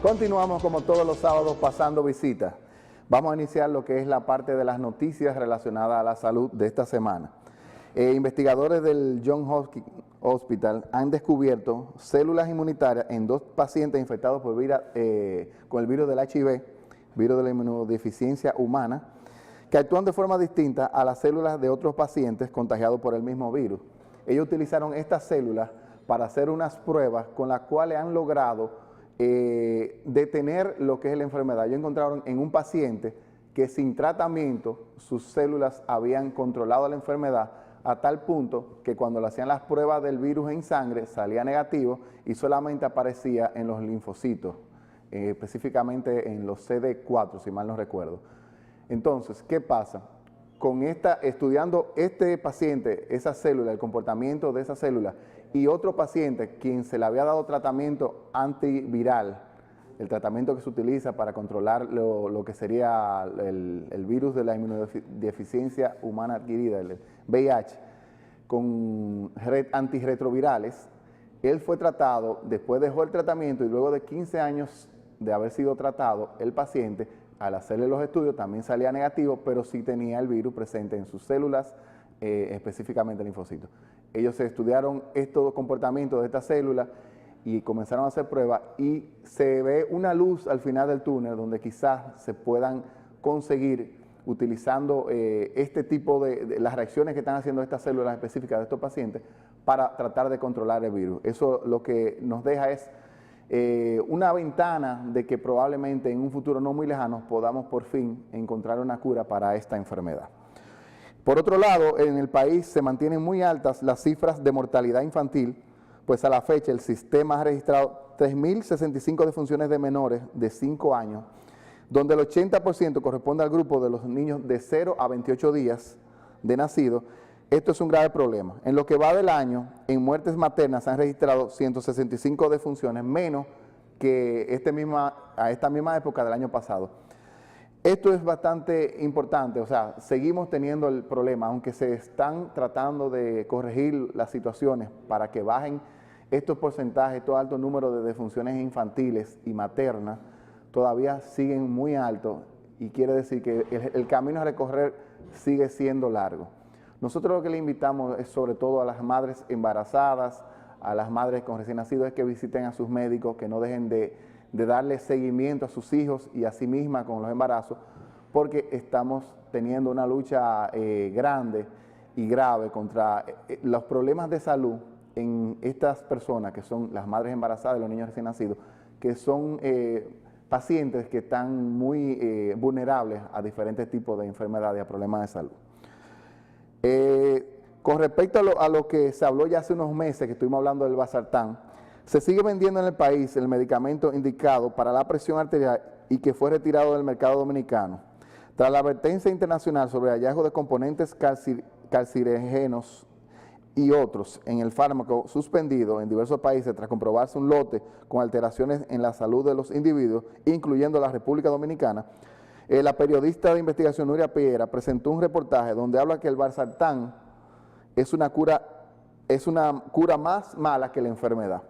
Continuamos como todos los sábados pasando visitas. Vamos a iniciar lo que es la parte de las noticias relacionadas a la salud de esta semana. Investigadores del Johns Hopkins Hospital han descubierto células inmunitarias en 2 pacientes infectados por con el virus del HIV, virus de la inmunodeficiencia humana, que actúan de forma distinta a las células de otros pacientes contagiados por el mismo virus. Ellos utilizaron estas células para hacer unas pruebas con las cuales han logrado detener lo que es la enfermedad. Ellos encontraron en un paciente que sin tratamiento sus células habían controlado la enfermedad a tal punto que cuando le hacían las pruebas del virus en sangre salía negativo y solamente aparecía en los linfocitos, específicamente en los CD4, si mal no recuerdo. Entonces, ¿qué pasa? Estudiando este paciente, esa célula, el comportamiento de esa célula, y otro paciente quien se le había dado tratamiento antiviral, el tratamiento que se utiliza para controlar lo que sería el virus de la inmunodeficiencia humana adquirida, el VIH, con antirretrovirales. Él fue tratado, después dejó el tratamiento y luego de 15 años de haber sido tratado, el paciente, al hacerle los estudios, también salía negativo, pero sí tenía el virus presente en sus células, específicamente linfocitos. Ellos estudiaron estos comportamientos de estas células y comenzaron a hacer pruebas y se ve una luz al final del túnel donde quizás se puedan conseguir utilizando este tipo de las reacciones que están haciendo estas células específicas de estos pacientes para tratar de controlar el virus. Eso lo que nos deja es una ventana de que probablemente en un futuro no muy lejano podamos por fin encontrar una cura para esta enfermedad. Por otro lado, en el país se mantienen muy altas las cifras de mortalidad infantil, pues a la fecha el sistema ha registrado 3.065 defunciones de menores de 5 años, donde el 80% corresponde al grupo de los niños de 0 a 28 días de nacido. Esto es un grave problema. En lo que va del año, en muertes maternas se han registrado 165 defunciones, menos que a esta misma época del año pasado. Esto es bastante importante, o sea, seguimos teniendo el problema, aunque se están tratando de corregir las situaciones para que bajen estos porcentajes, estos altos números de defunciones infantiles y maternas, todavía siguen muy altos y quiere decir que el camino a recorrer sigue siendo largo. Nosotros lo que le invitamos es sobre todo a las madres embarazadas, a las madres con recién nacidos, es que visiten a sus médicos, que no dejen de darle seguimiento a sus hijos y a sí mismas con los embarazos, porque estamos teniendo una lucha grande y grave contra los problemas de salud en estas personas que son las madres embarazadas y los niños recién nacidos, que son pacientes que están muy vulnerables a diferentes tipos de enfermedades y a problemas de salud. Con respecto a lo que se habló ya hace unos meses, que estuvimos hablando del Valsartán, se sigue vendiendo en el país el medicamento indicado para la presión arterial y que fue retirado del mercado dominicano. Tras la advertencia internacional sobre el hallazgo de componentes carcinógenos y otros en el fármaco suspendido en diversos países tras comprobarse un lote con alteraciones en la salud de los individuos, incluyendo la República Dominicana, la periodista de investigación Nuria Piera presentó un reportaje donde habla que el Valsartán es una cura más mala que la enfermedad.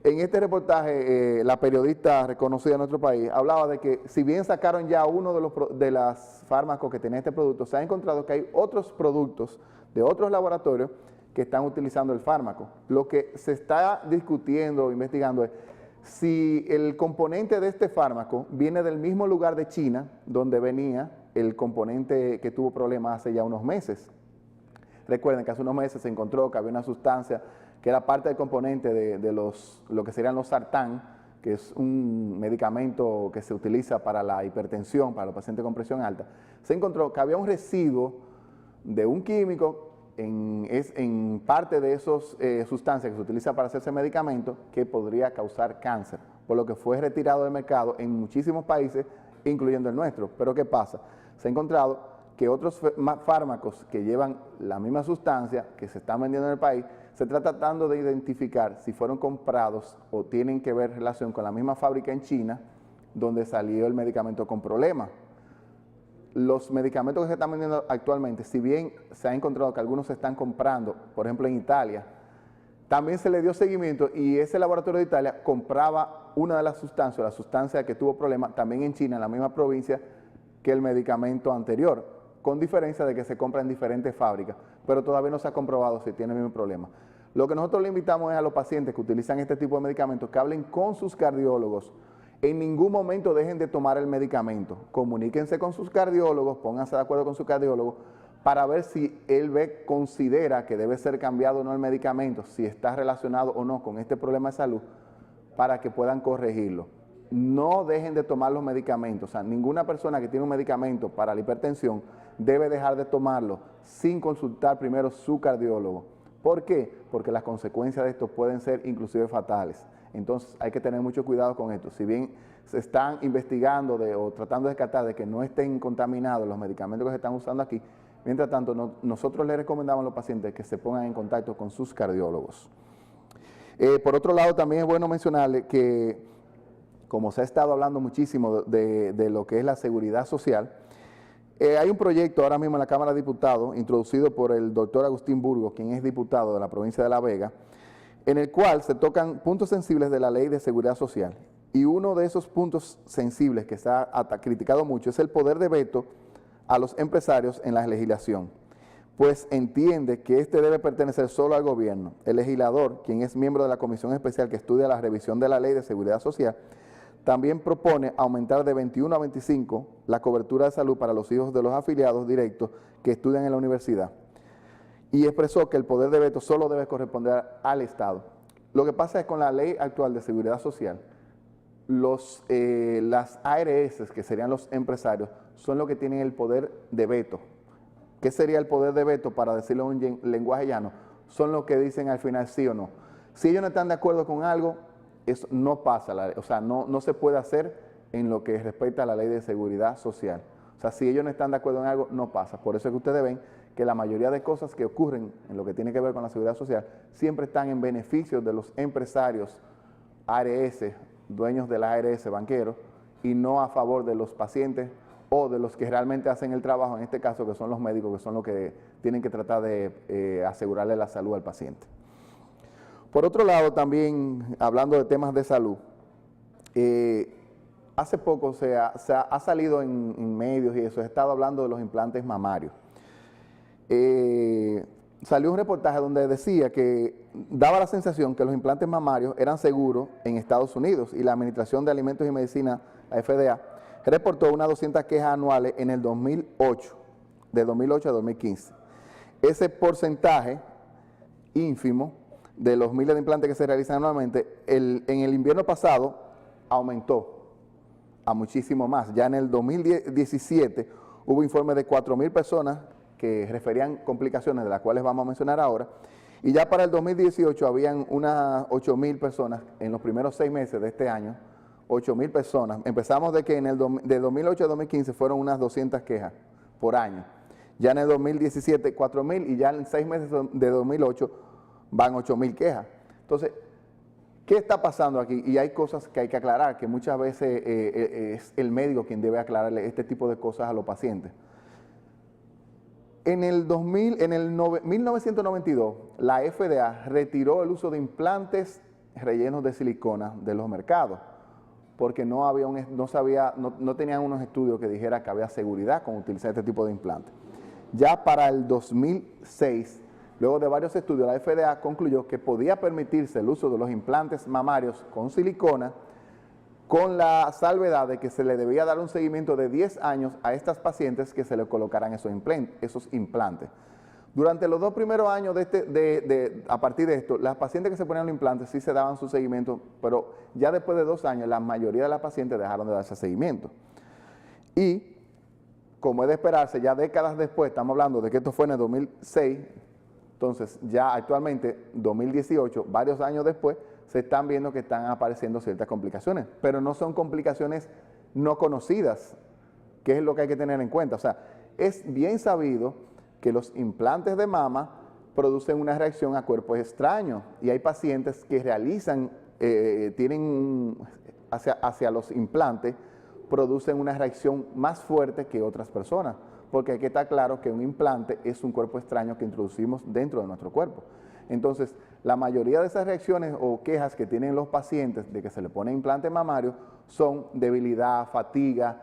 En este reportaje, la periodista reconocida en nuestro país hablaba de que si bien sacaron ya uno de los fármacos que tenía este producto, se ha encontrado que hay otros productos de otros laboratorios que están utilizando el fármaco. Lo que se está discutiendo, investigando es si el componente de este fármaco viene del mismo lugar de China donde venía el componente que tuvo problemas hace ya unos meses. Recuerden que hace unos meses se encontró que había una sustancia que era parte del componente de lo que serían los sartán, que es un medicamento que se utiliza para la hipertensión, para los pacientes con presión alta. Se encontró que había un residuo de un químico en parte de esas sustancias que se utiliza para hacerse medicamento que podría causar cáncer, por lo que fue retirado del mercado en muchísimos países, incluyendo el nuestro. Pero ¿qué pasa? Se ha encontrado que otros fármacos que llevan la misma sustancia que se están vendiendo en el país, se está tratando de identificar si fueron comprados o tienen que ver relación con la misma fábrica en China donde salió el medicamento con problemas. Los medicamentos que se están vendiendo actualmente, si bien se ha encontrado que algunos se están comprando, por ejemplo en Italia, también se le dio seguimiento y ese laboratorio de Italia compraba una de las sustancias, la sustancia que tuvo problemas también en China, en la misma provincia que el medicamento anterior, con diferencia de que se compra en diferentes fábricas, pero todavía no se ha comprobado si tiene el mismo problema. Lo que nosotros le invitamos es a los pacientes que utilizan este tipo de medicamentos que hablen con sus cardiólogos. En ningún momento dejen de tomar el medicamento. Comuníquense con sus cardiólogos, pónganse de acuerdo con su cardiólogo para ver si él considera que debe ser cambiado o no el medicamento, si está relacionado o no con este problema de salud, para que puedan corregirlo. No dejen de tomar los medicamentos. O sea, ninguna persona que tiene un medicamento para la hipertensión debe dejar de tomarlo sin consultar primero su cardiólogo. ¿Por qué? Porque las consecuencias de esto pueden ser inclusive fatales. Entonces hay que tener mucho cuidado con esto. Si bien se están investigando o tratando de descartar de que no estén contaminados los medicamentos que se están usando aquí, mientras tanto nosotros les recomendamos a los pacientes que se pongan en contacto con sus cardiólogos. Por otro lado, también es bueno mencionarle que, como se ha estado hablando muchísimo de lo que es la seguridad social, hay un proyecto ahora mismo en la Cámara de Diputados, introducido por el doctor Agustín Burgos, quien es diputado de la provincia de La Vega, en el cual se tocan puntos sensibles de la Ley de Seguridad Social. Y uno de esos puntos sensibles que se ha criticado mucho es el poder de veto a los empresarios en la legislación, pues entiende que este debe pertenecer solo al gobierno. El legislador, quien es miembro de la Comisión Especial que estudia la revisión de la Ley de Seguridad Social, también propone aumentar de 21 a 25 la cobertura de salud para los hijos de los afiliados directos que estudian en la universidad. Y expresó que el poder de veto solo debe corresponder al Estado. Lo que pasa es que con la ley actual de seguridad social, las ARS, que serían los empresarios, son los que tienen el poder de veto. ¿Qué sería el poder de veto? Para decirlo en un lenguaje llano, son los que dicen al final sí o no. Si ellos no están de acuerdo con algo, eso no pasa, o sea, no se puede hacer en lo que respecta a la ley de seguridad social. O sea, si ellos no están de acuerdo en algo, no pasa. Por eso es que ustedes ven que la mayoría de cosas que ocurren en lo que tiene que ver con la seguridad social siempre están en beneficio de los empresarios, ARS, dueños de la ARS, banqueros, y no a favor de los pacientes o de los que realmente hacen el trabajo, en este caso que son los médicos, que son los que tienen que tratar de asegurarle la salud al paciente. Por otro lado, también hablando de temas de salud, hace poco ha salido en medios y eso, se ha estado hablando de los implantes mamarios. Salió un reportaje donde decía que daba la sensación que los implantes mamarios eran seguros en Estados Unidos y la Administración de Alimentos y Medicina, la FDA, reportó unas 200 quejas anuales en el 2008, de 2008 a 2015. Ese porcentaje ínfimo de los miles de implantes que se realizan anualmente, en el invierno pasado aumentó a muchísimo más. Ya en el 2017 hubo informes de 4.000 personas que referían complicaciones, de las cuales vamos a mencionar ahora, y ya para el 2018 habían unas 8.000 personas en los primeros 6 meses de este año, 8.000 personas. Empezamos de que de 2008 a 2015 fueron unas 200 quejas por año. Ya en el 2017 4.000 y ya en 6 meses de 2008 van 8.000 quejas. Entonces, ¿qué está pasando aquí? Y hay cosas que hay que aclarar, que muchas veces es el médico quien debe aclararle este tipo de cosas a los pacientes. En el 1992, la FDA retiró el uso de implantes rellenos de silicona de los mercados, porque no tenían unos estudios que dijeran que había seguridad con utilizar este tipo de implantes. Ya para el 2006, luego de varios estudios, la FDA concluyó que podía permitirse el uso de los implantes mamarios con silicona, con la salvedad de que se le debía dar un seguimiento de 10 años a estas pacientes que se le colocaran esos implantes. Durante los 2 primeros años a partir de esto, las pacientes que se ponían los implantes sí se daban su seguimiento, pero ya después de 2 años la mayoría de las pacientes dejaron de darse seguimiento. Y, como es de esperarse, ya décadas después, estamos hablando de que esto fue en el 2006, entonces ya actualmente, 2018, varios años después, se están viendo que están apareciendo ciertas complicaciones, pero no son complicaciones no conocidas, que es lo que hay que tener en cuenta. O sea, es bien sabido que los implantes de mama producen una reacción a cuerpos extraños y hay pacientes que realizan, hacia los implantes, producen una reacción más fuerte que otras personas, porque hay que estar claro que un implante es un cuerpo extraño que introducimos dentro de nuestro cuerpo. Entonces, la mayoría de esas reacciones o quejas que tienen los pacientes de que se le pone implante mamario son debilidad, fatiga,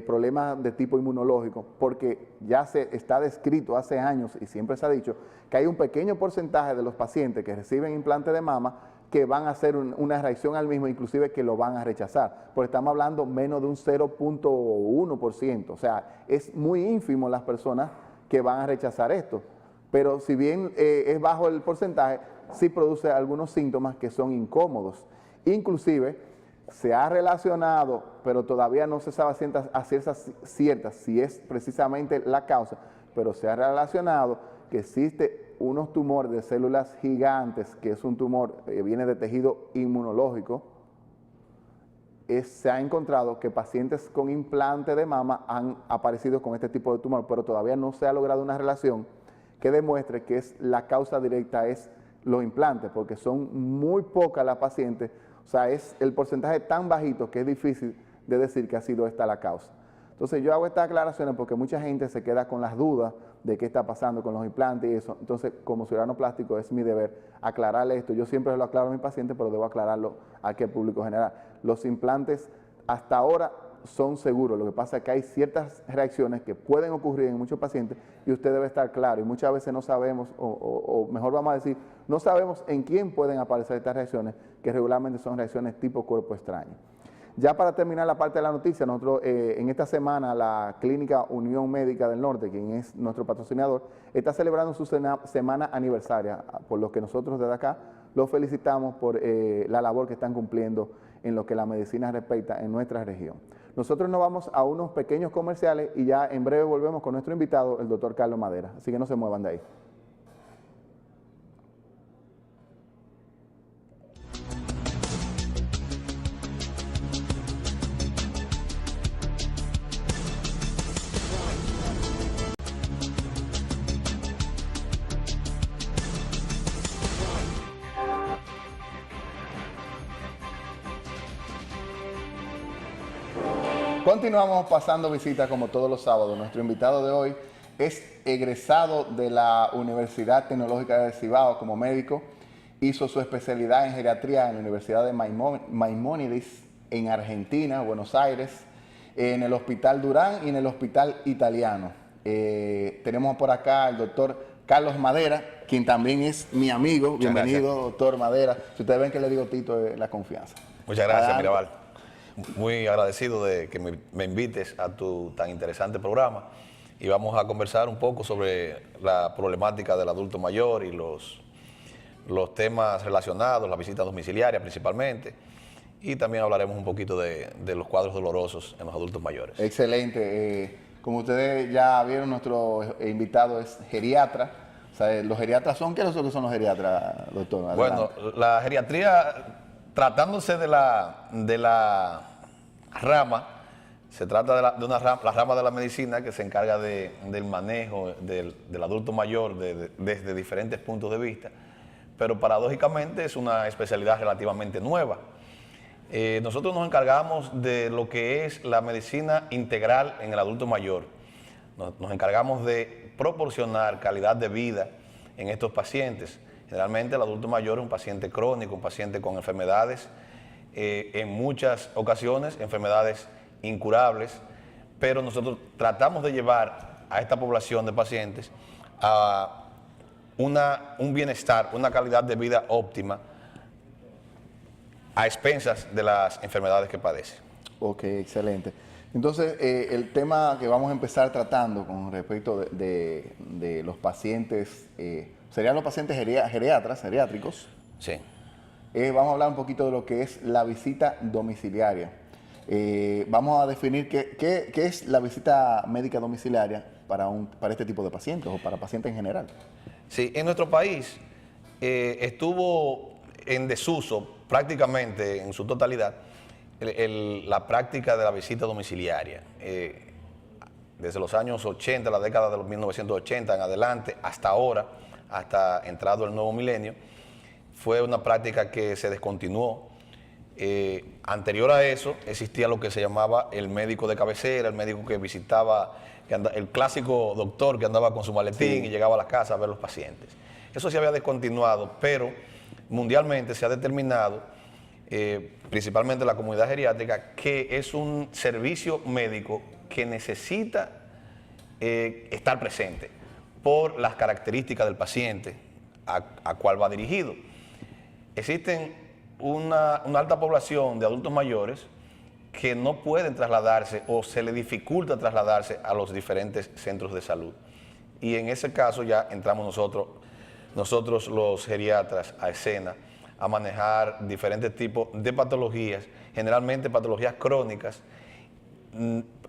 problemas de tipo inmunológico, porque ya se está descrito hace años y siempre se ha dicho que hay un pequeño porcentaje de los pacientes que reciben implante de mama que van a hacer una reacción al mismo, inclusive que lo van a rechazar, porque estamos hablando menos de un 0.1%, o sea, es muy ínfimo las personas que van a rechazar esto, pero si bien es bajo el porcentaje, sí produce algunos síntomas que son incómodos, inclusive se ha relacionado, pero todavía no se sabe a ciencias ciertas si es precisamente la causa, pero se ha relacionado que existe unos tumores de células gigantes, que es un tumor que viene de tejido inmunológico. Se ha encontrado que pacientes con implante de mama han aparecido con este tipo de tumor, pero todavía no se ha logrado una relación que demuestre que la causa directa es los implantes, porque son muy pocas las pacientes. O sea, es el porcentaje tan bajito que es difícil de decir que ha sido esta la causa. Entonces yo hago estas aclaraciones porque mucha gente se queda con las dudas de qué está pasando con los implantes y eso. Entonces, como cirujano plástico es mi deber aclararle esto. Yo siempre lo aclaro a mis pacientes, pero debo aclararlo aquí al público general. Los implantes hasta ahora son seguros. Lo que pasa es que hay ciertas reacciones que pueden ocurrir en muchos pacientes y usted debe estar claro. Y muchas veces no sabemos, o mejor vamos a decir, no sabemos en quién pueden aparecer estas reacciones, que regularmente son reacciones tipo cuerpo extraño. Ya para terminar la parte de la noticia, nosotros en esta semana la Clínica Unión Médica del Norte, quien es nuestro patrocinador, está celebrando su semana aniversaria, por lo que nosotros desde acá los felicitamos por la labor que están cumpliendo en lo que la medicina respecta en nuestra región. Nosotros nos vamos a unos pequeños comerciales y ya en breve volvemos con nuestro invitado, el doctor Carlos Madera. Así que no se muevan de ahí. Continuamos pasando visita como todos los sábados. Nuestro invitado de hoy es egresado de la Universidad Tecnológica de Cibao como médico. Hizo su especialidad en geriatría en la Universidad de Maimónides en Argentina, Buenos Aires, en el Hospital Durán y en el Hospital Italiano. Tenemos por acá al doctor Carlos Madera, quien también es mi amigo. Bienvenido, doctor Madera. Si ustedes ven que le digo Tito, la confianza. Muchas gracias, Mirabal. Muy agradecido de que me invites a tu tan interesante programa y vamos a conversar un poco sobre la problemática del adulto mayor y los temas relacionados, las visitas domiciliarias principalmente, y también hablaremos un poquito de los cuadros dolorosos en los adultos mayores. Excelente. Como ustedes ya vieron, nuestro invitado es geriatra. O sea, ¿los geriatras son qué son los geriatras, doctor? Bueno, la geriatría, tratándose de la rama, se trata de la rama de la medicina que se encarga del manejo del adulto mayor desde diferentes puntos de vista, pero paradójicamente es una especialidad relativamente nueva. Nosotros nos encargamos de lo que es la medicina integral en el adulto mayor. Nos encargamos de proporcionar calidad de vida en estos pacientes. Generalmente el adulto mayor es un paciente crónico, un paciente con enfermedades, en muchas ocasiones enfermedades incurables, pero nosotros tratamos de llevar a esta población de pacientes a un bienestar, una calidad de vida óptima a expensas de las enfermedades que padecen. Ok, excelente. Entonces, el tema que vamos a empezar tratando con respecto de los pacientes, serían los pacientes geriátricos. Sí. Vamos a hablar un poquito de lo que es la visita domiciliaria. Vamos a definir qué es la visita médica domiciliaria para este tipo de pacientes o para pacientes en general. Sí, en nuestro país estuvo en desuso prácticamente en su totalidad la práctica de la visita domiciliaria. Desde los años 80, la década de los 1980 en adelante, hasta ahora, hasta entrado el nuevo milenio, fue una práctica que se descontinuó. Anterior a eso existía lo que se llamaba el médico de cabecera, el médico que visitaba, el clásico doctor que andaba con su maletín y llegaba a la casa a ver los pacientes. Eso se había descontinuado, pero mundialmente se ha determinado, principalmente la comunidad geriátrica, que es un servicio médico que necesita estar presente por las características del paciente a cual va dirigido. Existen una alta población de adultos mayores que no pueden trasladarse o se les dificulta trasladarse a los diferentes centros de salud. Y en ese caso ya entramos nosotros los geriatras a escena a manejar diferentes tipos de patologías, generalmente patologías crónicas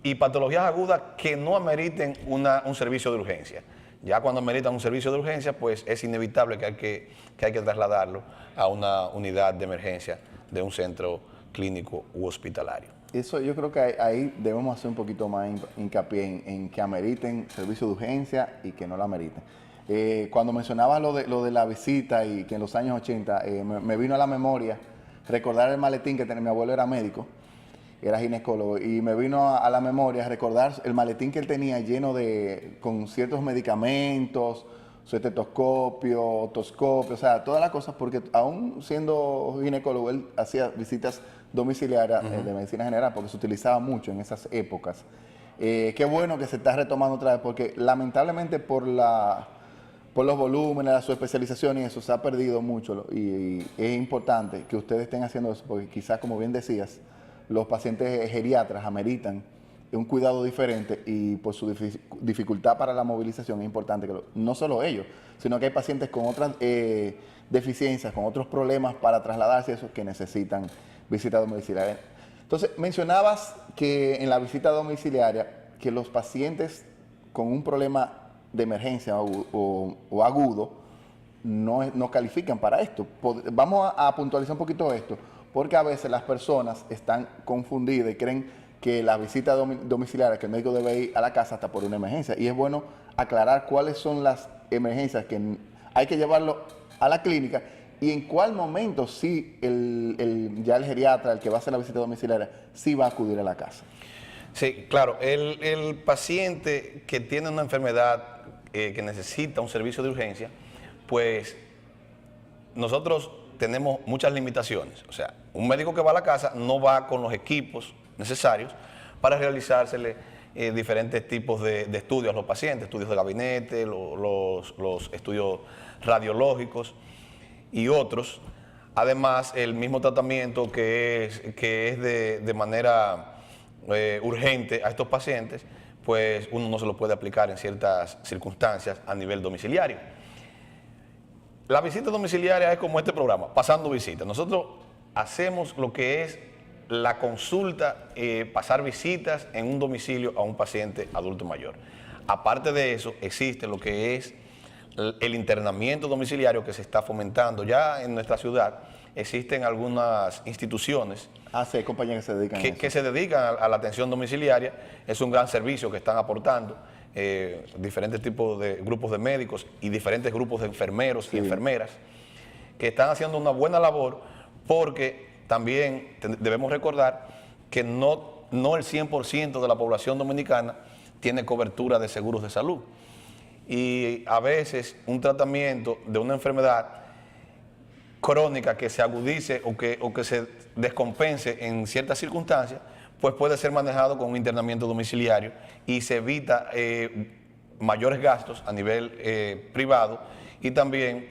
y patologías agudas que no ameriten un servicio de urgencia. Ya cuando ameritan un servicio de urgencia, pues es inevitable que hay que trasladarlo a una unidad de emergencia de un centro clínico u hospitalario. Eso yo creo que ahí debemos hacer un poquito más hincapié en que ameriten servicio de urgencia y que no la ameriten. Cuando mencionabas lo de la visita y que en los años 80 me vino a la memoria recordar el maletín que tenía, mi abuelo era médico, era ginecólogo, y me vino a la memoria recordar el maletín que él tenía lleno con ciertos medicamentos, su estetoscopio, otoscopio, o sea, todas las cosas, porque aún siendo ginecólogo, él hacía visitas domiciliarias de medicina general, porque se utilizaba mucho en esas épocas. Qué bueno que se está retomando otra vez, porque lamentablemente por los volúmenes, su especialización y eso, se ha perdido mucho, y es importante que ustedes estén haciendo eso, porque quizás, como bien decías, los pacientes geriatras ameritan un cuidado diferente y por su dificultad para la movilización es importante que no solo ellos, sino que hay pacientes con otras deficiencias, con otros problemas para trasladarse, esos que necesitan visita domiciliaria. Entonces, mencionabas que en la visita domiciliaria, que los pacientes con un problema de emergencia o agudo no califican para esto. Vamos a puntualizar un poquito esto, porque a veces las personas están confundidas y creen que la visita domiciliaria, que el médico debe ir a la casa hasta por una emergencia. Y es bueno aclarar cuáles son las emergencias que hay que llevarlo a la clínica y en cuál momento sí ya el geriatra, el que va a hacer la visita domiciliaria, sí va a acudir a la casa. Sí, claro. El paciente que tiene una enfermedad que necesita un servicio de urgencia, pues nosotros tenemos muchas limitaciones. O sea, un médico que va a la casa no va con los equipos necesarios para realizársele diferentes tipos de estudios a los pacientes, estudios de gabinete, los estudios radiológicos y otros. Además, el mismo tratamiento que es de manera urgente a estos pacientes, pues uno no se lo puede aplicar en ciertas circunstancias a nivel domiciliario. La visita domiciliaria es como este programa, pasando visitas. Nosotros hacemos lo que es la consulta, pasar visitas en un domicilio a un paciente adulto mayor. Aparte de eso, existe lo que es el internamiento domiciliario que se está fomentando ya en nuestra ciudad. Existen algunas instituciones sí, hay compañías que se dedican a eso. Que se dedican a la atención domiciliaria. Es un gran servicio que están aportando diferentes tipos de grupos de médicos y diferentes grupos de enfermeros y enfermeras que están haciendo una buena labor, porque también debemos recordar que no el 100% de la población dominicana tiene cobertura de seguros de salud. Y a veces un tratamiento de una enfermedad crónica que se agudice o que se descompense en ciertas circunstancias, pues puede ser manejado con un internamiento domiciliario y se evita mayores gastos a nivel privado, y también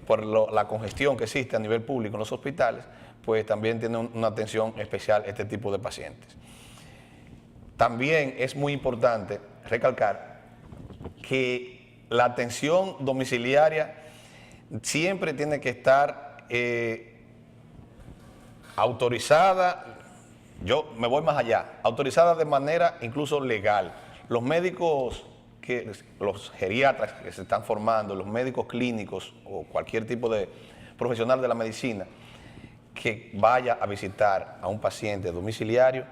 por la congestión que existe a nivel público en los hospitales, pues también tiene una atención especial este tipo de pacientes. También es muy importante recalcar que la atención domiciliaria siempre tiene que estar autorizada. Yo me voy más allá, autorizada de manera incluso legal. Los médicos, los geriatras que se están formando, los médicos clínicos o cualquier tipo de profesional de la medicina que vaya a visitar a un paciente domiciliario,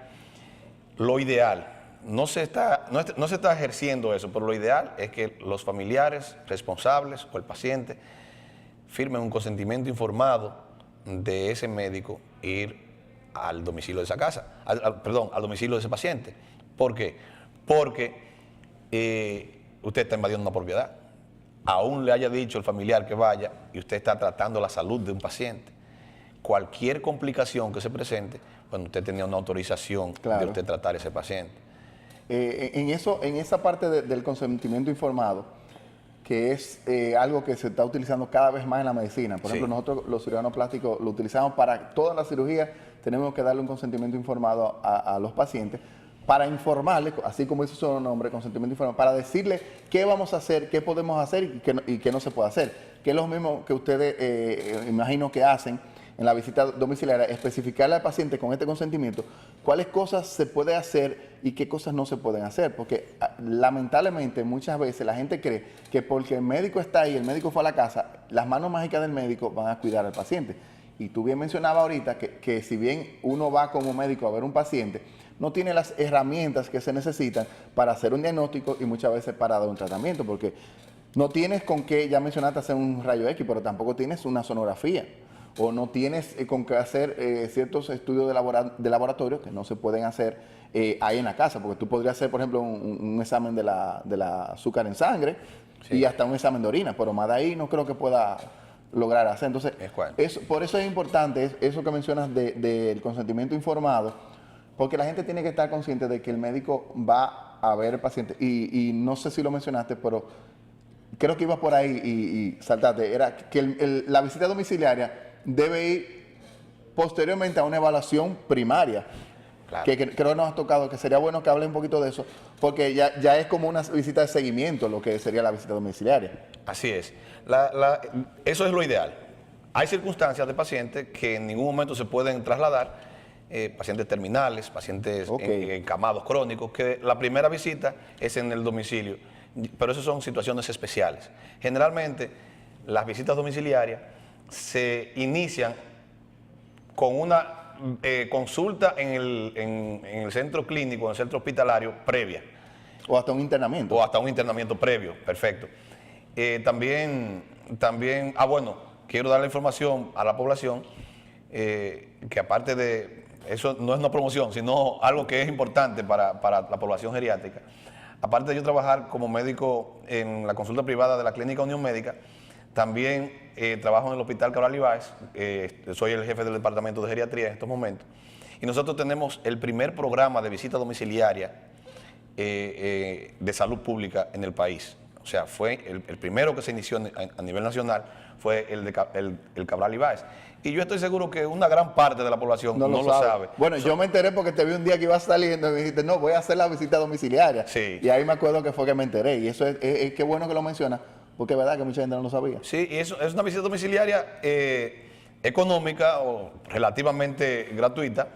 lo ideal, no se está ejerciendo eso, pero lo ideal es que los familiares responsables o el paciente firmen un consentimiento informado de ese médico ir al domicilio de esa casa, al domicilio de ese paciente. ¿Por qué? Porque usted está invadiendo una propiedad. aún le haya dicho el familiar que vaya y usted está tratando la salud de un paciente, cualquier complicación que se presente, bueno, usted tenía una autorización de usted tratar a ese paciente. En esa parte del consentimiento informado, que es algo que se está utilizando cada vez más en la medicina. Por ejemplo, nosotros los cirujanos plásticos lo utilizamos para todas las cirugías, tenemos que darle un consentimiento informado a los pacientes para informarles, así como dice su nombre, consentimiento informado, para decirles qué vamos a hacer, qué podemos hacer y qué no se puede hacer. Que es lo mismo que ustedes imagino que hacen en la visita domiciliaria, especificarle al paciente con este consentimiento cuáles cosas se puede hacer y qué cosas no se pueden hacer, porque lamentablemente muchas veces la gente cree que porque el médico está ahí, el médico fue a la casa, las manos mágicas del médico van a cuidar al paciente. Y tú bien mencionabas ahorita que si bien uno va como médico a ver un paciente, no tiene las herramientas que se necesitan para hacer un diagnóstico y muchas veces para dar un tratamiento, porque no tienes con qué, ya mencionaste, hacer un rayo X, pero tampoco tienes una sonografía. O no tienes con qué hacer ciertos estudios de laboratorio que no se pueden hacer ahí en la casa, porque tú podrías hacer, por ejemplo, un examen de la azúcar en sangre y hasta un examen de orina, pero más de ahí no creo que pueda lograr hacer. Entonces, por eso es importante eso que mencionas del consentimiento informado, porque la gente tiene que estar consciente de que el médico va a ver al paciente, y no sé si lo mencionaste, pero creo que ibas por ahí y saltaste, era que la visita domiciliaria debe ir posteriormente a una evaluación primaria, que creo que nos has tocado, que sería bueno que hables un poquito de eso, porque ya es como una visita de seguimiento lo que sería la visita domiciliaria. Así es. Eso es lo ideal. Hay circunstancias de pacientes que en ningún momento se pueden trasladar, pacientes terminales, pacientes encamados crónicos, que la primera visita es en el domicilio, pero esas son situaciones especiales. Generalmente, las visitas domiciliarias se inician con una consulta en el centro clínico, en el centro hospitalario previa. O hasta un internamiento. O hasta un internamiento previo, perfecto. También, bueno, quiero dar la información a la población que aparte de, eso no es una promoción, sino algo que es importante para la población geriátrica. Aparte de yo trabajar como médico en la consulta privada de la Clínica Unión Médica, también trabajo en el Hospital Cabral Ibáez, soy el jefe del departamento de geriatría en estos momentos, y nosotros tenemos el primer programa de visita domiciliaria de salud pública en el país. O sea, fue el primero que se inició a nivel nacional, fue el Cabral Ibáez. Y yo estoy seguro que una gran parte de la población no lo sabe. Bueno, yo me enteré porque te vi un día que ibas saliendo y me dijiste, no, voy a hacer la visita domiciliaria. Sí. Y ahí me acuerdo que fue que me enteré. Y eso es qué bueno que lo mencionas, porque es verdad que mucha gente no lo sabía. Sí, y eso es una visita domiciliaria económica o relativamente gratuita.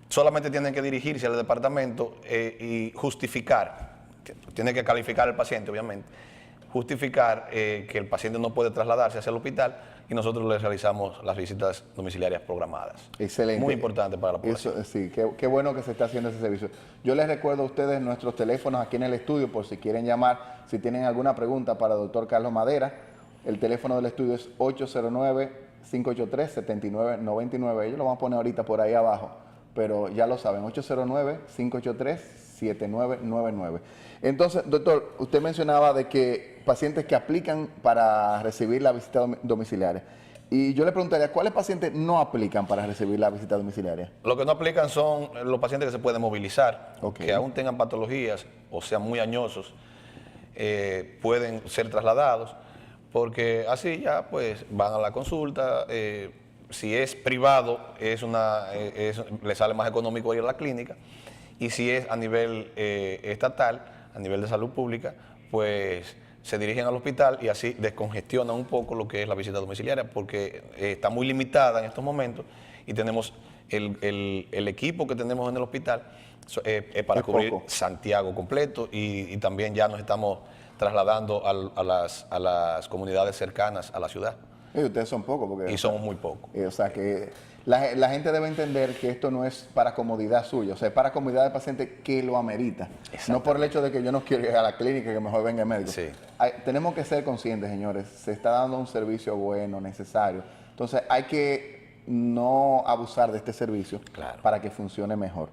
Solamente tienen que dirigirse al departamento y justificar, tiene que calificar el paciente, obviamente, justificar que el paciente no puede trasladarse hacia el hospital y nosotros le realizamos las visitas domiciliarias programadas. Excelente. Muy importante para la población. Eso, sí, qué bueno que se está haciendo ese servicio. Yo les recuerdo a ustedes nuestros teléfonos aquí en el estudio por si quieren llamar, si tienen alguna pregunta para el doctor Carlos Madera. El teléfono del estudio es 809-583-7999. Yo lo vamos a poner ahorita por ahí abajo, pero ya lo saben, 809-583-7999. Entonces, doctor, usted mencionaba de que pacientes que aplican para recibir la visita domiciliaria. Y yo le preguntaría, ¿cuáles pacientes no aplican para recibir la visita domiciliaria? Lo que no aplican son los pacientes que se pueden movilizar, que aún tengan patologías o sean muy añosos, pueden ser trasladados, porque así ya pues van a la consulta. Si es privado, le sale más económico ir a la clínica, y si es a nivel estatal, a nivel de salud pública, pues se dirigen al hospital y así descongestionan un poco lo que es la visita domiciliaria, porque está muy limitada en estos momentos y tenemos el equipo que tenemos en el hospital para cubrir Santiago completo, y también ya nos estamos trasladando a las comunidades cercanas a la ciudad. Y ustedes son pocos. Y somos muy pocos. O sea que la gente debe entender que esto no es para comodidad suya, o sea, es para comodidad del paciente que lo amerita. No por el hecho de que yo no quiero ir a la clínica, que mejor venga el médico. Sí. Tenemos que ser conscientes, señores, se está dando un servicio bueno, necesario. Entonces hay que no abusar de este servicio para que funcione mejor.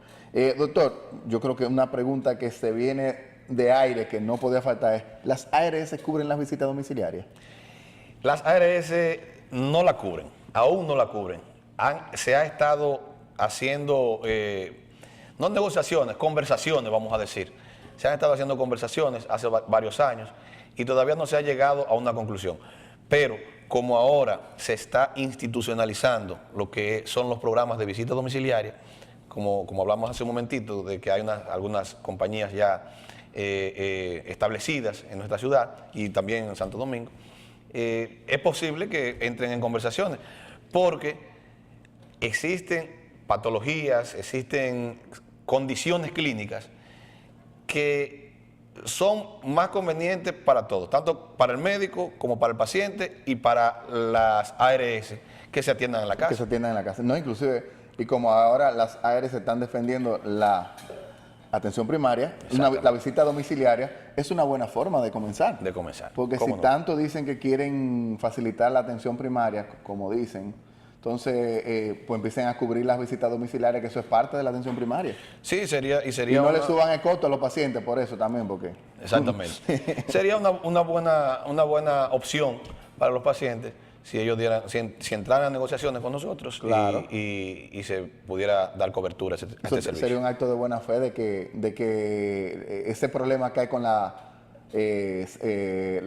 Doctor, yo creo que una pregunta que se viene de aire que no podía faltar es, ¿las ARS cubren las visitas domiciliarias? Las ARS no la cubren, aún no la cubren. Se ha estado haciendo, no negociaciones, conversaciones, vamos a decir. Se han estado haciendo conversaciones hace varios años y todavía no se ha llegado a una conclusión. Pero como ahora se está institucionalizando lo que son los programas de visita domiciliaria, como hablamos hace un momentito, de que hay algunas compañías ya establecidas en nuestra ciudad y también en Santo Domingo, es posible que entren en conversaciones, porque existen patologías, existen condiciones clínicas que son más convenientes para todos, tanto para el médico como para el paciente y para las ARS que se atiendan en la casa. Que se atiendan en la casa. No, inclusive, y como ahora las ARS están defendiendo la atención primaria, la visita domiciliaria es una buena forma de comenzar. De comenzar. Porque si tanto dicen que quieren facilitar la atención primaria, como dicen, entonces pues empiecen a cubrir las visitas domiciliarias, que eso es parte de la atención primaria. Sí, sería y no le suban el costo a los pacientes por eso también, porque... Exactamente. Sería una buena opción para los pacientes si ellos si entraran a negociaciones con nosotros, claro, y se pudiera dar cobertura a este servicio. Sería un acto de buena fe de que ese problema que hay con la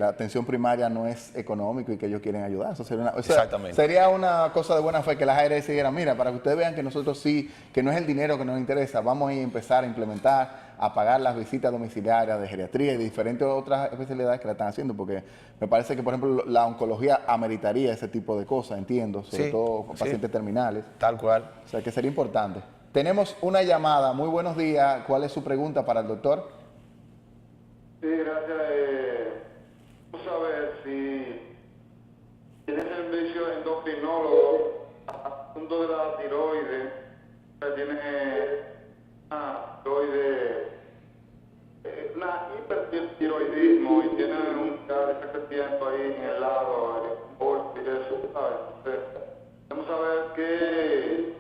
atención primaria no es económico y que ellos quieren ayudar. Eso sería Exactamente. Sería una cosa de buena fe que las ARS dijeran, mira, para que ustedes vean que nosotros sí, que no es el dinero que nos interesa, vamos a empezar a implementar, a pagar las visitas domiciliarias de geriatría y de diferentes otras especialidades que la están haciendo, porque me parece que, por ejemplo, la oncología ameritaría ese tipo de cosas, entiendo, sobre todo con pacientes terminales. Tal cual. O sea, que sería importante. Tenemos una llamada. Muy buenos días. ¿Cuál es su pregunta para el doctor? Sí, gracias. Vamos a ver si tiene servicio endocrinólogo asunto de la tiroides. Tiene una tiroides, una hipertiroidismo y tiene un cáncer creciendo ahí en el lado, el bolso y eso, ¿sabes? Entonces, vamos a ver qué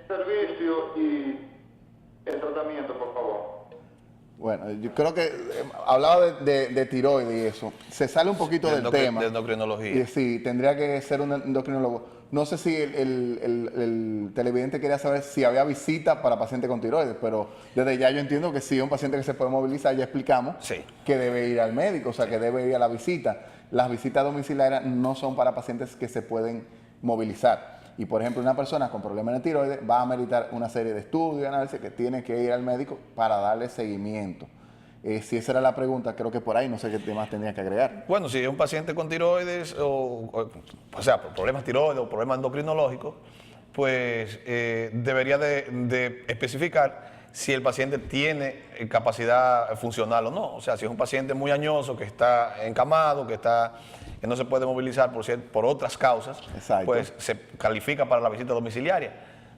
servicio y el tratamiento, por favor. Bueno, yo creo que hablaba de tiroides y eso. Se sale un poquito del tema. De endocrinología. Sí, tendría que ser un endocrinólogo. No sé si el televidente quería saber si había visita para pacientes con tiroides, pero desde ya yo entiendo que si es un paciente que se puede movilizar, ya explicamos que debe ir al médico, o sea, que debe ir a la visita. Las visitas domiciliarias no son para pacientes que se pueden movilizar. Y, por ejemplo, una persona con problemas de tiroides va a meritar una serie de estudios, análisis, que tiene que ir al médico para darle seguimiento. Si esa era la pregunta, creo que por ahí no sé qué más tendría que agregar. Bueno, si es un paciente con tiroides, o sea, problemas tiroides o problemas endocrinológicos, pues debería de especificar si el paciente tiene capacidad funcional o no. O sea, si es un paciente muy añoso, que está encamado, que no se puede movilizar por otras causas, pues se califica para la visita domiciliaria.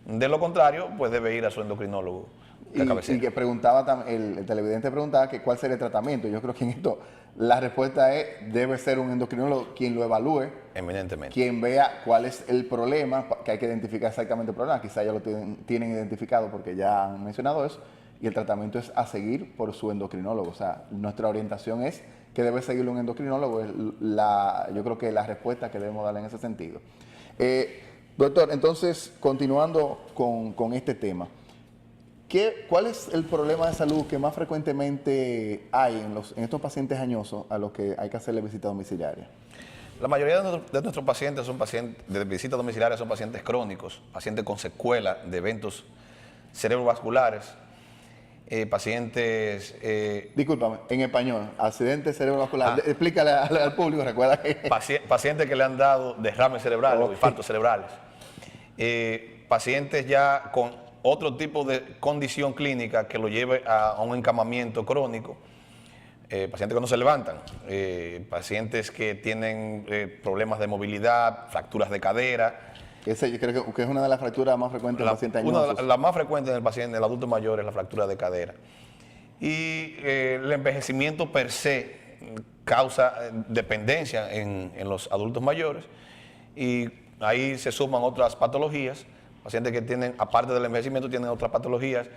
De lo contrario, pues debe ir a su endocrinólogo de cabecera. Y que preguntaba, el televidente preguntaba que cuál sería el tratamiento. Yo creo que en esto la respuesta es, debe ser un endocrinólogo quien lo evalúe. Eminentemente. Quien vea cuál es el problema, que hay que identificar exactamente el problema. Quizá ya lo tienen identificado porque ya han mencionado eso. Y el tratamiento es a seguir por su endocrinólogo. O sea, nuestra orientación es que debe seguirlo un endocrinólogo. Yo creo que la respuesta que debemos darle en ese sentido. Doctor, entonces, continuando con este tema, ¿cuál es el problema de salud que más frecuentemente hay en estos pacientes añosos a los que hay que hacerle visita domiciliaria? La mayoría de nuestros pacientes de visita domiciliaria son pacientes crónicos, pacientes con secuela de eventos cerebrovasculares, pacientes... Discúlpame, en español, accidente cerebrovascular. Explícale al público, recuerda que... Pacientes que le han dado derrames cerebrales o infartos cerebrales. Pacientes ya con otro tipo de condición clínica que lo lleve a un encamamiento crónico. Pacientes que no se levantan, pacientes que tienen problemas de movilidad, fracturas de cadera. Yo creo que es una de las fracturas más frecuentes en el paciente añoso. Una de las más frecuentes en el adulto mayor es la fractura de cadera. Y el envejecimiento per se causa dependencia en los adultos mayores y ahí se suman otras patologías. Pacientes que tienen, aparte del envejecimiento, tienen otras patologías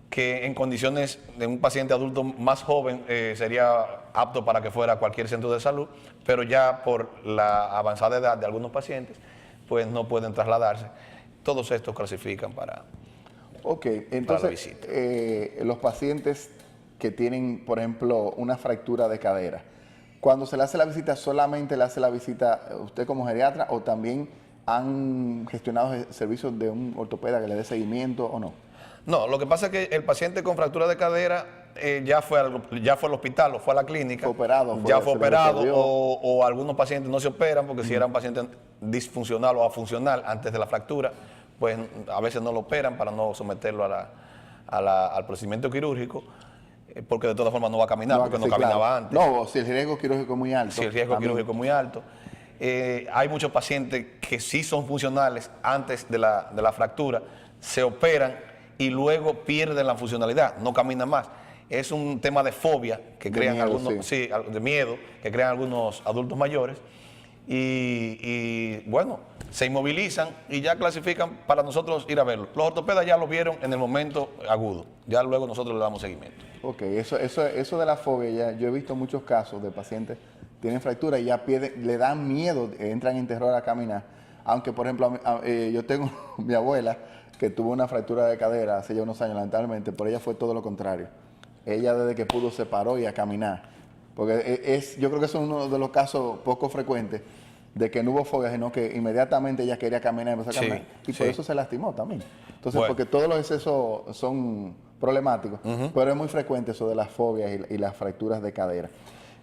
que en condiciones de un paciente adulto más joven sería apto para que fuera a cualquier centro de salud, pero ya por la avanzada edad de algunos pacientes, pues no pueden trasladarse. Todos estos clasifican para... Ok, la entonces visita. los pacientes que tienen, por ejemplo, una fractura de cadera, cuando se le hace la visita, ¿solamente le hace la visita usted como geriatra o también han gestionado servicios de un ortopeda que le dé seguimiento o no? No, lo que pasa es que el paciente con fractura de cadera ya fue al hospital o fue a la clínica. Fue operado, Ya fue se le operado resolvió. o algunos pacientes no se operan porque si era un paciente disfuncional o afuncional antes de la fractura, pues a veces no lo operan para no someterlo al procedimiento quirúrgico, porque de todas formas no va a caminar, porque no sí, caminaba claro. antes. No, si el riesgo quirúrgico es muy alto. Si el riesgo también. quirúrgico es muy alto. Hay muchos pacientes que sí son funcionales antes de la fractura, se operan y luego pierden la funcionalidad, no caminan más. Es un tema de fobia que crean miedo, algunos, sí, de miedo que crean algunos adultos mayores y bueno, se inmovilizan y ya clasifican para nosotros ir a verlo. Los ortopedas ya lo vieron en el momento agudo, ya luego nosotros le damos seguimiento. Ok, eso de la fobia, ya, yo he visto muchos casos de pacientes que tienen fractura y ya le dan miedo, entran en terror a caminar. Aunque, por ejemplo, yo tengo mi abuela que tuvo una fractura de cadera hace ya unos años, lamentablemente, pero ella fue todo lo contrario. Ella desde que pudo se paró y a caminar. Porque yo creo que eso es uno de los casos poco frecuentes de que no hubo fobia, sino que inmediatamente ella quería caminar y empezó a caminar. Y por eso se lastimó también. Entonces, Bueno. porque todos los excesos son problemáticos, pero es muy frecuente eso de las fobias y las fracturas de cadera.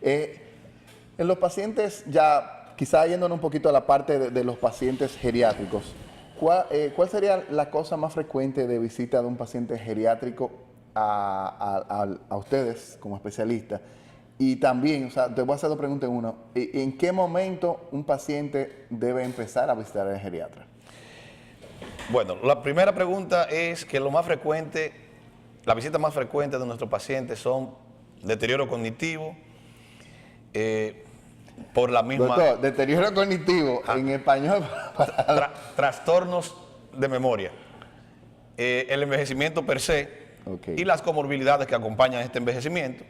En los pacientes, ya quizá yéndonos un poquito a la parte de los pacientes geriátricos, ¿cuál sería la cosa más frecuente de visita de un paciente geriátrico a ustedes como especialistas? Y también, o sea, te voy a hacer dos preguntas en uno. ¿En qué momento un paciente debe empezar a visitar al geriatra? Bueno, la primera pregunta es que lo más frecuente, la visita más frecuente de nuestros pacientes son deterioro cognitivo, por la misma... Doctor, deterioro cognitivo, en español... trastornos de memoria, el envejecimiento per se y las comorbilidades que acompañan este envejecimiento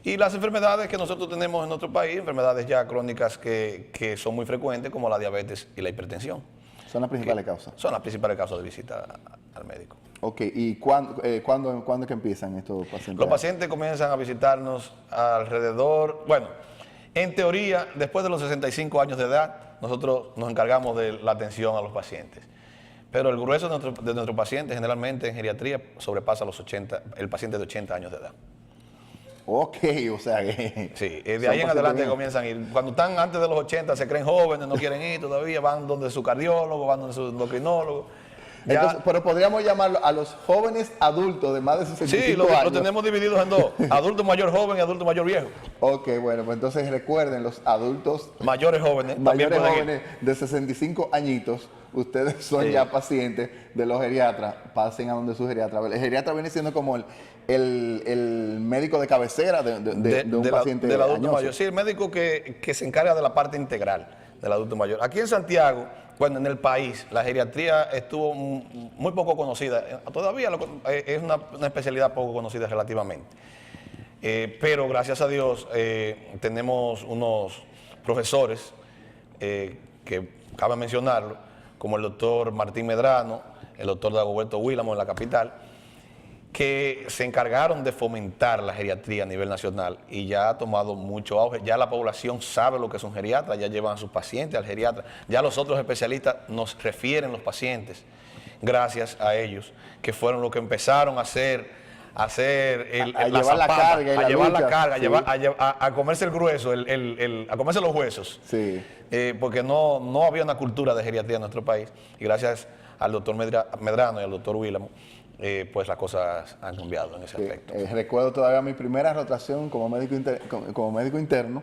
y las enfermedades que nosotros tenemos en nuestro país, enfermedades ya crónicas que son muy frecuentes como la diabetes y la hipertensión. Son las principales causas. Son las principales causas de visita al médico. Ok, ¿y cuándo es que empiezan estos pacientes? Los pacientes comienzan a visitarnos alrededor, bueno, en teoría, después de los 65 años de edad, nosotros nos encargamos de la atención a los pacientes. Pero el grueso de nuestros pacientes, generalmente en geriatría, sobrepasa los 80, el paciente de 80 años de edad. Ok, o sea que... Sí, de ahí en adelante comienzan a ir. Cuando están antes de los 80 se creen jóvenes, no quieren ir todavía, van donde su cardiólogo, van donde su endocrinólogo. Entonces, pero podríamos llamarlo a los jóvenes adultos de más de 65 Sí, años. lo tenemos divididos en dos, adulto mayor joven y adulto mayor viejo. Ok, bueno, pues entonces recuerden, los adultos Mayores jóvenes también mayores pueden ir. jóvenes de 65 añitos, ustedes son ya pacientes de los geriatras, pasen a donde su geriatra. El geriatra viene siendo como el médico de cabecera de un paciente del adulto añoso. mayor. Sí, el médico que se encarga de la parte integral del adulto mayor. Aquí en Santiago, bueno, en el país, la geriatría estuvo muy poco conocida. Todavía es una especialidad poco conocida relativamente. Pero gracias a Dios tenemos unos profesores que cabe mencionarlo, como el doctor Martín Medrano, el doctor Dagoberto Willamo en la capital, que se encargaron de fomentar la geriatría a nivel nacional y ya ha tomado mucho auge. Ya la población sabe lo que es un geriatra, ya llevan a sus pacientes al geriatra. Ya los otros especialistas nos refieren los pacientes, gracias a ellos, que fueron los que empezaron a hacer llevar la carga y a la llevar lucha, la carga, sí. a comerse el grueso, a comerse los huesos. Sí. Porque no había una cultura de geriatría en nuestro país. Y gracias al doctor Medrano y al doctor Willamo, pues las cosas han cambiado en ese aspecto. Recuerdo todavía mi primera rotación como médico interno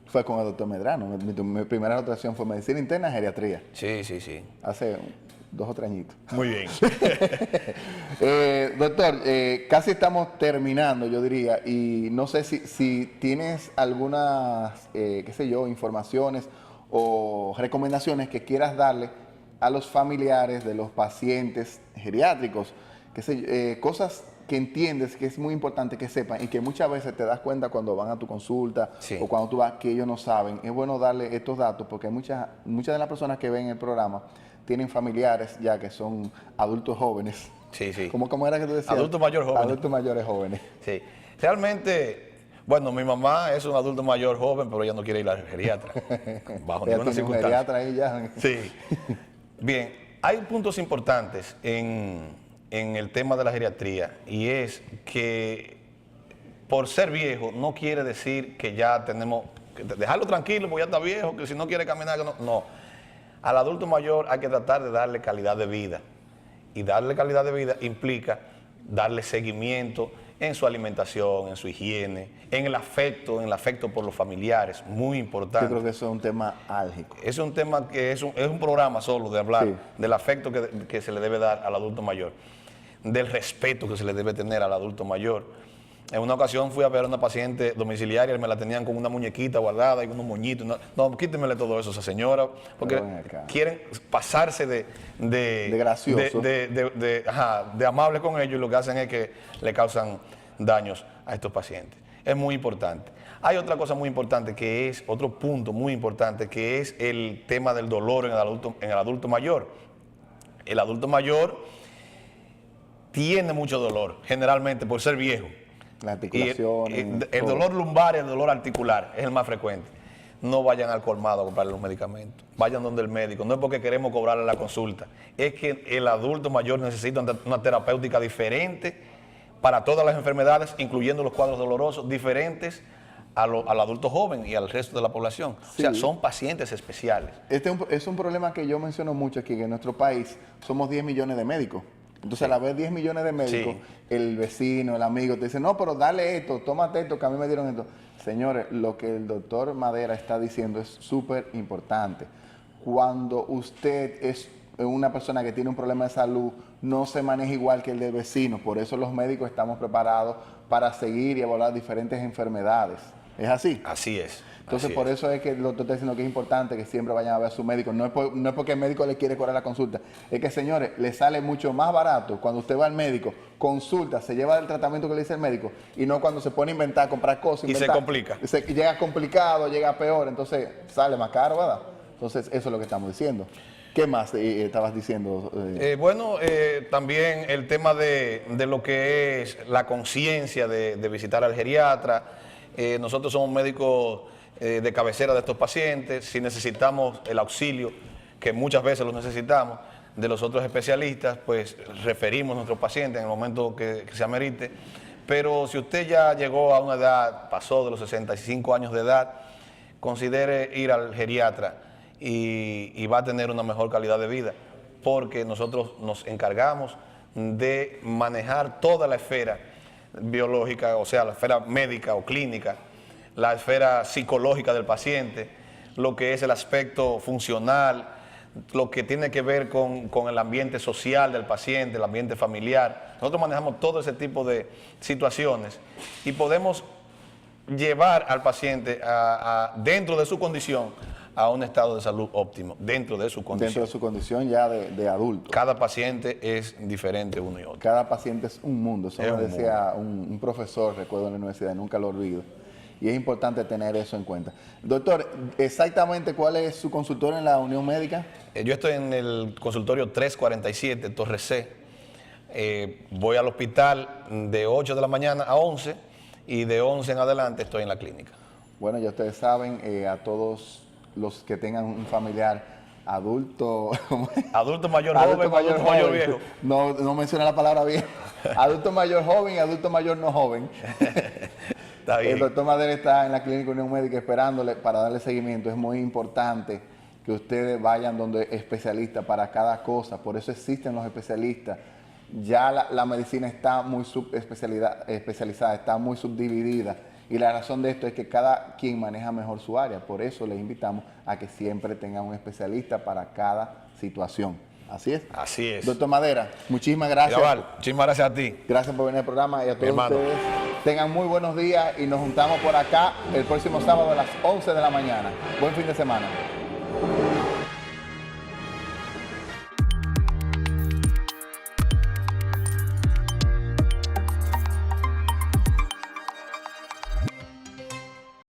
fue con el doctor Medrano. Mi primera rotación fue medicina interna, geriatría. Sí, sí, sí. Hace 2 o 3 añitos. Muy bien. Doctor, casi estamos terminando, yo diría, y no sé si tienes algunas, qué sé yo, informaciones o recomendaciones que quieras darle a los familiares de los pacientes geriátricos, qué sé yo, cosas que entiendes que es muy importante que sepan y que muchas veces te das cuenta cuando van a tu consulta Sí. o cuando tú vas que ellos no saben. Es bueno darle estos datos porque muchas de las personas que ven el programa tienen familiares ya que son adultos jóvenes. Sí, sí. ¿Cómo era que tú decías? Adultos mayores jóvenes. Adultos mayores jóvenes. Sí. Realmente, bueno, mi mamá es un adulto mayor joven, pero ella no quiere ir al geriatra. Bajo Ella ninguna tiene un circunstancia. geriatra ahí ya. Sí. Bien, hay puntos importantes en el tema de la geriatría y es que por ser viejo no quiere decir que ya tenemos que dejarlo tranquilo porque ya está viejo, que si no quiere caminar, que no. No. Al adulto mayor hay que tratar de darle calidad de vida y darle calidad de vida implica darle seguimiento en su alimentación, en su higiene, en el afecto por los familiares, muy importante. Yo creo que eso es un tema álgico. Es un tema que es un programa solo de hablar Sí. del afecto que se le debe dar al adulto mayor, del respeto que se le debe tener al adulto mayor. En una ocasión fui a ver a una paciente domiciliaria y me la tenían con una muñequita guardada y unos moñitos. No, quítemele todo eso a esa señora, porque Pero ven acá. quieren pasarse de gracioso. de amable con ellos y lo que hacen es que le causan daños a estos pacientes. Es muy importante. Hay otra cosa muy importante que es, otro punto muy importante, que es el tema del dolor en el adulto mayor. El adulto mayor tiene mucho dolor, generalmente por ser viejo. Las Y articulaciones. el todo. dolor lumbar y el dolor articular es el más frecuente. No vayan al colmado a comprarle los medicamentos. Vayan donde el médico. No es porque queremos cobrarle la consulta. Es que el adulto mayor necesita una terapéutica diferente para todas las enfermedades, incluyendo los cuadros dolorosos, diferentes al adulto joven y al resto de la población. Sí. O sea, son pacientes especiales. Es un problema que yo menciono mucho aquí, que en nuestro país somos 10 millones de médicos. Entonces, a la vez 10 millones de médicos, Sí. el vecino, el amigo te dice, no, pero dale esto, tómate esto, que a mí me dieron esto. Señores, lo que el doctor Madera está diciendo es súper importante. Cuando usted es una persona que tiene un problema de salud, no se maneja igual que el del vecino. Por eso los médicos estamos preparados para seguir y evaluar diferentes enfermedades. ¿Es así? Así es. Entonces, así por es. eso es que el doctor está diciendo que es importante que siempre vayan a ver a su médico. No es porque el médico le quiere cobrar la consulta. Es que, señores, le sale mucho más barato cuando usted va al médico, consulta, se lleva el tratamiento que le dice el médico y no cuando se pone a inventar, comprar cosas. Y se inventar. complica. Llega complicado, llega peor, entonces sale más caro, ¿verdad? Entonces, eso es lo que estamos diciendo. ¿Qué más estabas diciendo? También el tema de lo que es la conciencia de visitar al geriatra. Nosotros somos médicos de cabecera de estos pacientes. Si necesitamos el auxilio, que muchas veces lo necesitamos, de los otros especialistas, pues referimos a nuestros pacientes en el momento que se amerite. Pero si usted ya llegó a una edad, pasó de los 65 años de edad, considere ir al geriatra y va a tener una mejor calidad de vida, porque nosotros nos encargamos de manejar toda la esfera biológica, o sea, la esfera médica o clínica, la esfera psicológica del paciente, lo que es el aspecto funcional, lo que tiene que ver con el ambiente social del paciente, el ambiente familiar. Nosotros manejamos todo ese tipo de situaciones y podemos llevar al paciente dentro de su condición a un estado de salud óptimo, dentro de su condición. Dentro de su condición ya de adulto. Cada paciente es diferente uno y otro. Cada paciente es un mundo. Eso Es me un decía un profesor, recuerdo en la universidad, nunca lo olvido. Y es importante tener eso en cuenta. Doctor, exactamente cuál es su consultorio en la Unión Médica. Yo estoy en el consultorio 347, Torre C. Voy al hospital de 8 de la mañana a 11 y de 11 en adelante estoy en la clínica. Bueno, ya ustedes saben, a todos los que tengan un familiar adulto, Adulto mayor joven, adulto mayor viejo. No menciona la palabra viejo. Adulto mayor joven y adulto mayor no joven. Está bien. El doctor Madera está en la Clínica Unión Médica esperándole para darle seguimiento. Es muy importante que ustedes vayan donde especialistas para cada cosa. Por eso existen los especialistas. Ya la medicina está muy especializada, está muy subdividida. Y la razón de esto es que cada quien maneja mejor su área. Por eso les invitamos a que siempre tengan un especialista para cada situación. ¿Así es? Así es. Doctor Madera, muchísimas gracias. Mirabal, muchísimas gracias a ti. Gracias por venir al programa y a todos hermano. ustedes. Tengan muy buenos días y nos juntamos por acá el próximo sábado a las 11 de la mañana. Buen fin de semana.